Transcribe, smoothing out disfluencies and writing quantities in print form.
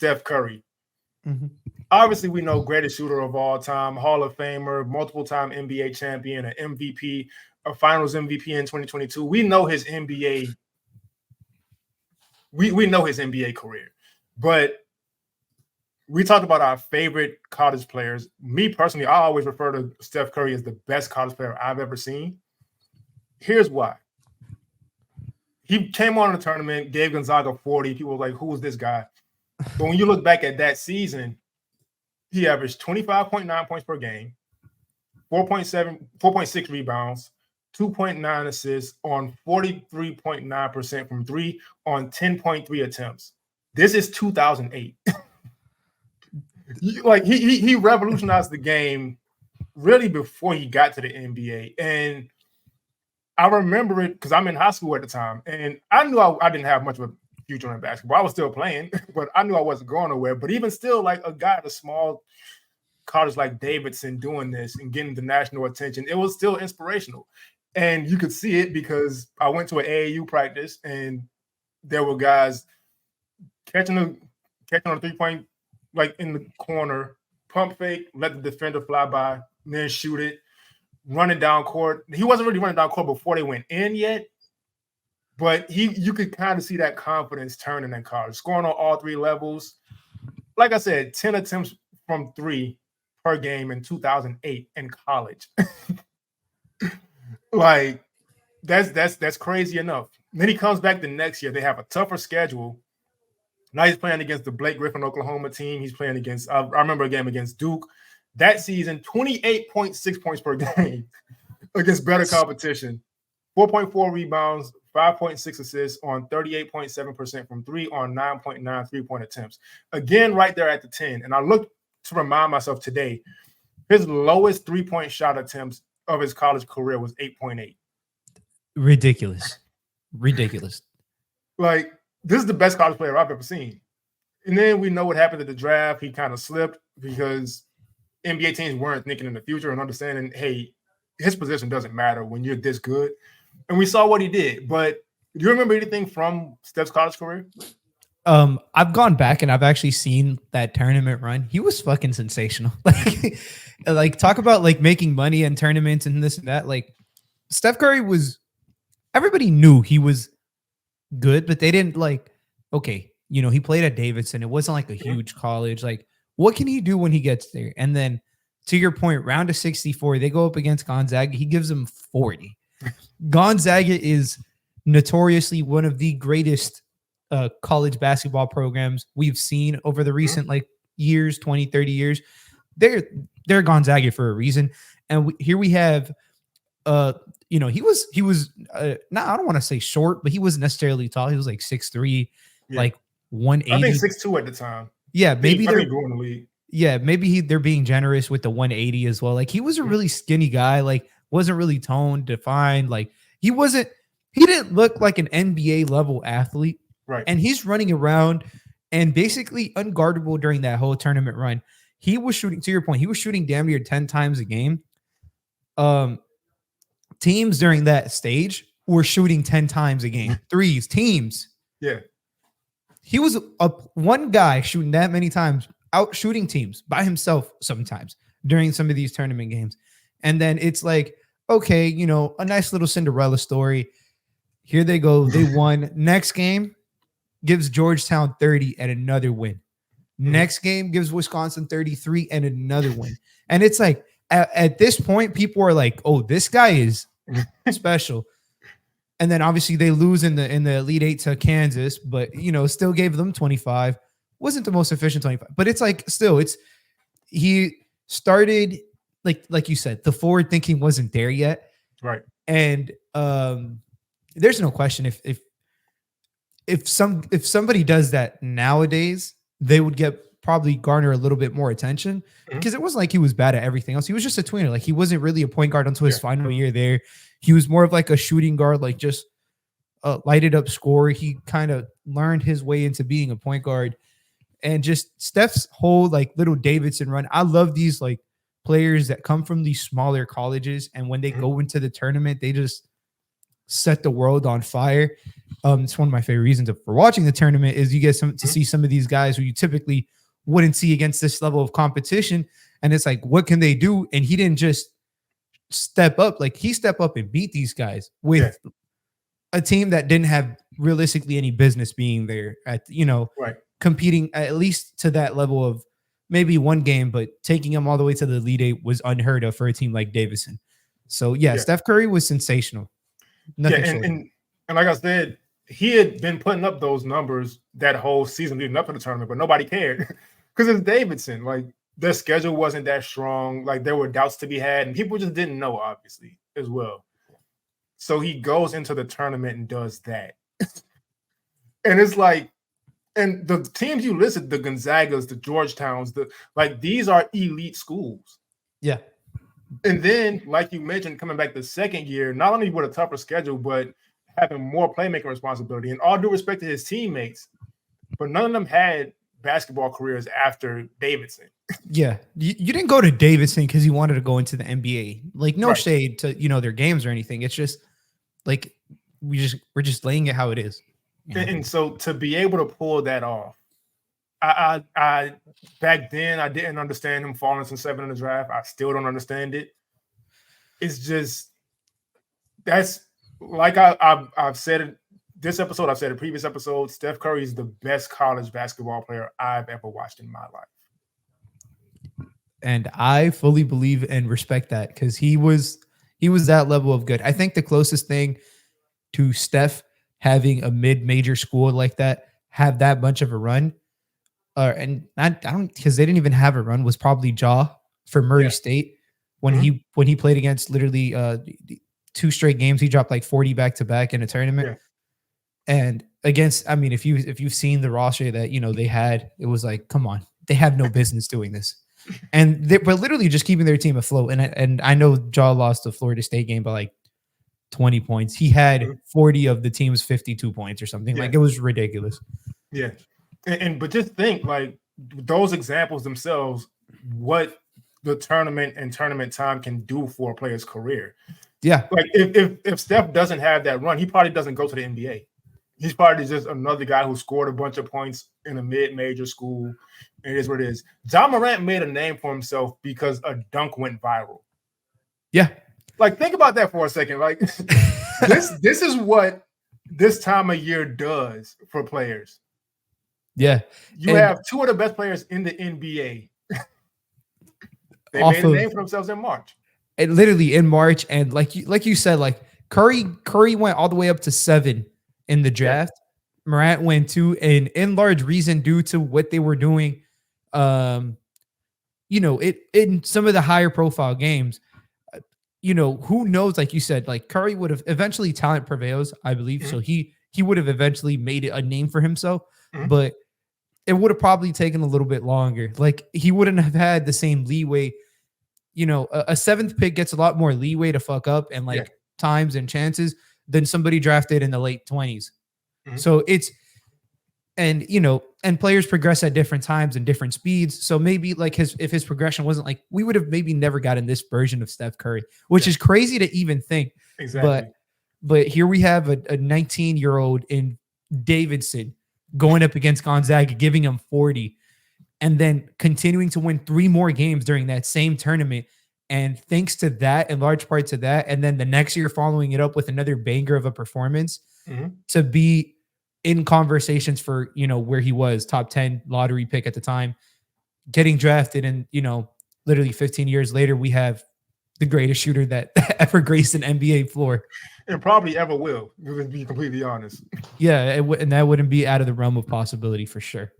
Steph Curry. Mm-hmm. Obviously, we know greatest shooter of all time, Hall of Famer, multiple-time NBA champion, an MVP, a Finals MVP in 2022. We know his NBA. We know his NBA career, but we talked about our favorite college players. Me personally, I always refer to Steph Curry as the best college player I've ever seen. Here's why. He came on in the tournament, gave Gonzaga 40. People were like, who is this guy? But when you look back at that season, he averaged 25.9 points per game, 4.6 rebounds, 2.9 assists on 43.9% from three on 10.3 attempts. This is 2008. Like he revolutionized the game really before he got to the NBA. And I remember it because I'm in high school at the time, and I knew I didn't have much of a future in basketball. I was still playing, but I knew I wasn't going nowhere. But even still, like a guy at a small college like Davidson doing this and getting the national attention, it was still inspirational. And you could see it because I went to an AAU practice, and there were guys catching on a 3-point, like in the corner, pump fake, let the defender fly by, then shoot it. Running down court. He wasn't really running down court before they went in yet, but you could kind of see that confidence turning in college, scoring on all three levels. Like I said, 10 attempts from three per game in 2008 in college. Like that's crazy enough. Then he comes back the next year. They have a tougher schedule. Now he's playing against the Blake Griffin Oklahoma team. He's playing against, I remember a game against Duke. That season, 28.6 points per game against better competition, 4.4 rebounds, 5.6 assists on 38.7% from three on 9.9 3-point attempts. Again, right there at the 10. And I looked to remind myself today, his lowest 3-point shot attempts of his college career was 8.8. Ridiculous. Like, this is the best college player I've ever seen. And then we know what happened at the draft. He kind of slipped because NBA teams weren't thinking in the future and understanding, hey, his position doesn't matter when you're this good. And we saw what he did. But do you remember anything from Steph's college career? I've gone back and I've actually seen that tournament run. He was fucking sensational. Like talk about like making money in tournaments and this and that. Like Steph Curry was, everybody knew he was good, but they didn't like, okay, he played at Davidson. It wasn't like a huge college. Like, what can he do when he gets there? And then, to your point, round of 64, they go up against Gonzaga. He gives them 40. Gonzaga is notoriously one of the greatest college basketball programs we've seen over the recent years, 20, 30 years. They're Gonzaga for a reason. And here we have, he was not, I don't want to say short, but he wasn't necessarily tall. He was like 6'3", like 180. I think 6'2" at the time. Yeah, maybe they're going to league. Yeah, maybe they're being generous with the 180 as well. Like he was a really skinny guy, like wasn't really toned, defined. Like he didn't look like an NBA level athlete. Right. And he's running around and basically unguardable during that whole tournament run. He was shooting, to your point, he was shooting damn near 10 times a game. Teams during that stage were shooting 10 times a game. Threes, teams. Yeah. He was one guy shooting that many times, out shooting teams by himself sometimes during some of these tournament games. And then it's like, okay, a nice little Cinderella story. Here they go. They won. Next game gives Georgetown 30 and another win. Next game gives Wisconsin 33 and another win. And it's like, at this point, people are like, oh, this guy is special. And then obviously they lose in the Elite Eight to Kansas, but still gave them 25. Wasn't the most efficient 25, but it's like still he started like you said, the forward thinking wasn't there yet. Right. And there's no question if somebody does that nowadays, they would probably garner a little bit more attention because it wasn't like he was bad at everything else. He was just a tweener. Like he wasn't really a point guard until his final year there. He was more of like a shooting guard, like just lighted up scorer. He kind of learned his way into being a point guard, and just Steph's whole like little Davidson run. I love these like players that come from these smaller colleges, and when they go into the tournament, they just set the world on fire. It's one of my favorite reasons for watching the tournament is you get to see some of these guys who you typically wouldn't see against this level of competition. And it's like, what can they do? And he didn't just step up. Like he stepped up and beat these guys with a team that didn't have realistically any business being there at, competing at least to that level of maybe one game, but taking them all the way to the Elite Eight was unheard of for a team like Davidson. So Steph Curry was sensational. Nothing and like I said, he had been putting up those numbers that whole season leading up to the tournament, but nobody cared because it's Davidson. Like their schedule wasn't that strong. Like there were doubts to be had, and people just didn't know, obviously, as well. So he goes into the tournament and does that. And it's like, and the teams you listed, the Gonzagas, the Georgetowns, these are elite schools. Yeah. And then, like you mentioned, coming back the second year, not only with a tougher schedule, but having more playmaking responsibility. And all due respect to his teammates, but none of them had basketball careers after Davidson. Yeah. You didn't go to Davidson because you wanted to go into the NBA. Like, no shade to, their games or anything. It's just like we're just laying it how it is. And so to be able to pull that off, I back then I didn't understand him falling to 7 in the draft. I still don't understand it. It's just that's like I've said it this episode. I've said it previous episode. Steph Curry is the best college basketball player I've ever watched in my life, and I fully believe and respect that because he was that level of good. I think the closest thing to Steph having a mid-major school like that have that much of a run. And I don't because they didn't even have a run was probably Ja for Murray State when he played against literally 2 straight games. He dropped like 40 back to back in a tournament. Yeah. And against, I mean, if you've seen the roster that they had, it was like, come on, they have no business doing this. And they were literally just keeping their team afloat. And I know Ja lost the Florida State game by like 20 points. He had 40 of the team's 52 points or something. Like it was ridiculous. Yeah. But just think like those examples themselves, what the tournament and tournament time can do for a player's career. Yeah. Like if Steph doesn't have that run, he probably doesn't go to the NBA. He's probably just another guy who scored a bunch of points in a mid-major school. It is what it is. Ja Morant made a name for himself because a dunk went viral. Yeah. Like think about that for a second. Like this is what this time of year does for players. Yeah. You have 2 of the best players in the NBA. They made a name for themselves in March. And literally in March. And like you said, like Curry went all the way up to 7 in the draft. Yeah. Morant went 2, and in large reason due to what they were doing. It in some of the higher profile games, who knows, like you said, like Curry would have eventually talent prevails, I believe. Mm-hmm. So he would have eventually made a name for himself, but it would have probably taken a little bit longer. Like he wouldn't have had the same leeway. A 7th pick gets a lot more leeway to fuck up and times and chances than somebody drafted in the late 20s. Mm-hmm. So and players progress at different times and different speeds. So maybe like if his progression wasn't like, we would have maybe never gotten this version of Steph Curry, which is crazy to even think. Exactly. But here we have a 19-year-old in Davidson going up against Gonzaga, giving him 40, and then continuing to win 3 more games during that same tournament. And thanks to that, in large part to that, and then the next year following it up with another banger of a performance to be in conversations for, where he was top 10 lottery pick at the time, getting drafted. And, literally 15 years later, we have the greatest shooter that ever graced an NBA floor. And probably ever will, to be completely honest. Yeah, and that wouldn't be out of the realm of possibility for sure.